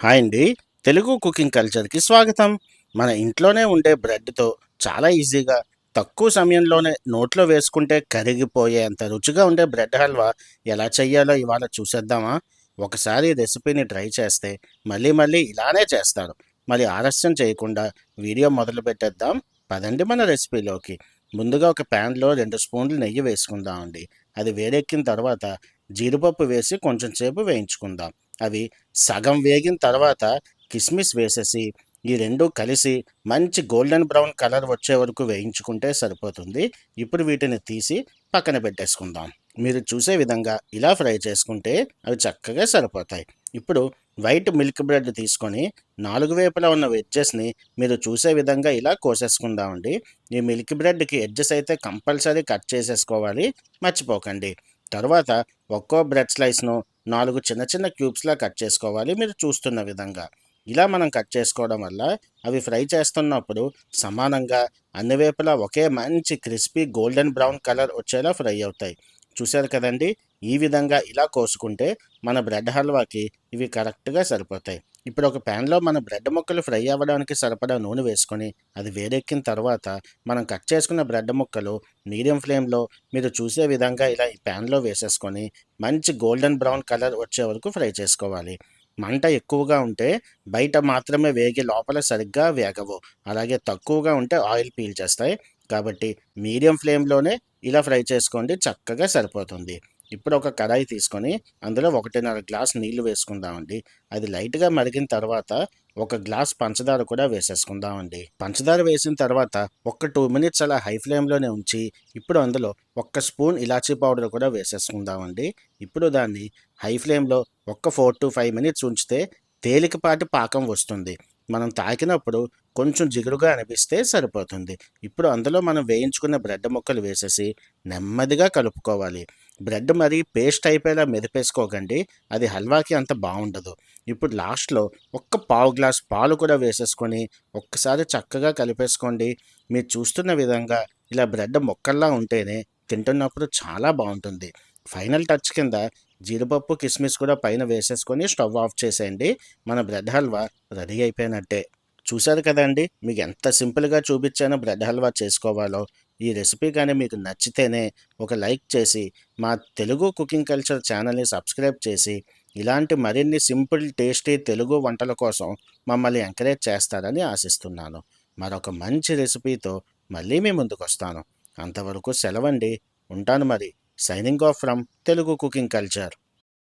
Hi అండి. Telugu cooking కల్చర్‌కి స్వాగతం. మన ఇంట్లోనే ఉండే బ్రెడ్‌తో చాలా ఈజీగా తక్కువ సమయంలోనే నోట్లో వేసుకుంటే కరిగిపోయేంత రుచిగా ఉండే బ్రెడ్ హల్వా ఎలా చేయాలో ఇవాళ చూసేద్దామా? ఒకసారి రెసిపీని ట్రై చేస్తే మళ్ళీ మళ్ళీ ఇలానే చేస్తారు. మరి ఆలస్యం చేయకుండా వీడియో మొదలుపెట్టేద్దాం. పదండి మన రెసిపీలోకి. ముందుగా ఒక ప్యాన్‌లో 2 స్పూన్లు నెయ్యి వేసుకుందామండి. అది వేడెక్కిన తర్వాత జీడిపప్పు వేసి కొంచెం సేపు వేయించుకుందాం. అవి సగం వేగిన తర్వాత కిస్మిస్ వేసేసి ఈ 2 కలిసి మంచి గోల్డెన్ బ్రౌన్ కలర్ వచ్చే వరకు వేయించుకుంటే సరిపోతుంది. ఇప్పుడు వీటిని తీసి పక్కన పెట్టేసుకుందాం. మీరు చూసే విధంగా ఇలా ఫ్రై చేసుకుంటే అవి చక్కగా సరిపోతాయి. ఇప్పుడు వైట్ మిల్క్ బ్రెడ్ తీసుకొని 4 వైపులా ఉన్న ఎడ్జెస్‌ని మీరు చూసే విధంగా ఇలా కోసేసుకుందామండి. ఈ మిల్క్ బ్రెడ్‌కి ఎడ్జెస్ అయితే కంపల్సరీ కట్ చేసేసుకోవాలి. మర్చిపోకండి. తరువాత ఒక్కో బ్రెడ్ స్లైస్‌ను 4 చిన్న చిన్న క్యూబ్స్‌లా కట్ చేసుకోవాలి మీరు చూస్తున్న విధంగా. ఇలా మనం కట్ చేసుకోవడం వల్ల అవి ఫ్రై చేస్తున్నప్పుడు సమానంగా అన్ని వైపులా ఒకే మంచి క్రిస్పీ గోల్డెన్ బ్రౌన్ కలర్ వచ్చేలా ఫ్రై అవుతాయి. చూశారు కదండీ! ఈ విధంగా ఇలా కోసుకుంటే మన బ్రెడ్ హల్వాకి ఇవి కరెక్ట్‌గా సరిపోతాయి. ఇప్పుడు ఒక ప్యాన్‌లో మన బ్రెడ్ ముక్కలు ఫ్రై అవ్వడానికి సరిపడా నూనె వేసుకొని అది వేడెక్కిన తర్వాత మనం కట్ చేసుకున్న బ్రెడ్ ముక్కలు మీడియం ఫ్లేమ్‌లో మీరు చూసే విధంగా ఇలా ఈ ప్యాన్‌లో వేసేసుకొని మంచి గోల్డెన్ బ్రౌన్ కలర్ వచ్చే వరకు ఫ్రై చేసుకోవాలి. మంట ఎక్కువగా ఉంటే బయట మాత్రమే వేగి లోపల సరిగ్గా వేగవు. అలాగే తక్కువగా ఉంటే ఆయిల్ పీల్చేస్తాయి. కాబట్టి మీడియం ఫ్లేమ్‌లోనే ఇలా ఫ్రై చేసుకోండి చక్కగా సరిపోతుంది. ఇప్పుడు ఒక కడాయి తీసుకొని అందులో 1:30 గ్లాస్ నీళ్లు వేసుకుందామండి. అది లైట్‌గా మరిగిన తర్వాత ఒక గ్లాస్ పంచదార కూడా వేసేసుకుందామండి. పంచదార వేసిన తర్వాత ఒక్క 2 మినిట్స్ అలా హై ఫ్లేమ్‌లోనే ఉంచి ఇప్పుడు అందులో ఒక్క స్పూన్ ఇలాచీ పౌడర్ కూడా వేసేసుకుందామండి. ఇప్పుడు దాన్ని హై ఫ్లేమ్‌లో ఒక్క 4-5 మినిట్స్ ఉంచితే తేలికపాటి పాకం వస్తుంది. మనం తాకినప్పుడు కొంచెం జిగురుగా అనిపిస్తే సరిపోతుంది. ఇప్పుడు అందులో మనం వేయించుకున్న బ్రెడ్ ముక్కలు వేసేసి నెమ్మదిగా కలుపుకోవాలి. బ్రెడ్ మరీ పేస్ట్ అయిపోయేలా మెదిపేసుకోకండి. అది హల్వాకి అంత బావుండదు. ఇప్పుడు లాస్ట్‌లో ఒక్క పావు గ్లాస్ పాలు కూడా వేసేసుకొని ఒక్కసారి చక్కగా కలిపేసుకోండి. మీరు చూస్తున్న విధంగా ఇలా బ్రెడ్ ముక్కల్లా ఉంటేనే తింటున్నప్పుడు చాలా బావుంటుంది. ఫైనల్ టచ్ కింద జీడిపప్పు, కిస్మిస్ కూడా పైన వేసేసుకొని స్టవ్ ఆఫ్ చేసేయండి. మన బ్రెడ్ హల్వా రెడీ అయిపోయినట్టే. చూశారు కదండీ! మీకు ఎంత సింపుల్‌గా చూపించానో బ్రెడ్ హల్వా చేసుకోవాలో. ఈ రెసిపీ గాని మీకు నచ్చితేనే ఒక లైక్ చేసి, మా తెలుగు కుకింగ్ కల్చర్ ఛానల్‌ని సబ్స్క్రైబ్ చేసి, ఇలాంటి మరిన్ని సింపుల్, టేస్టీ తెలుగు వంటల కోసం మమ్మల్ని ఎంకరేజ్ చేస్తారని ఆశిస్తున్నాను. మరొక మంచి రెసిపీతో మళ్ళీ మీ ముందుకొస్తాను. అంతవరకు సెలవండి. ఉంటాను మరి. Signing off from Telugu cooking culture.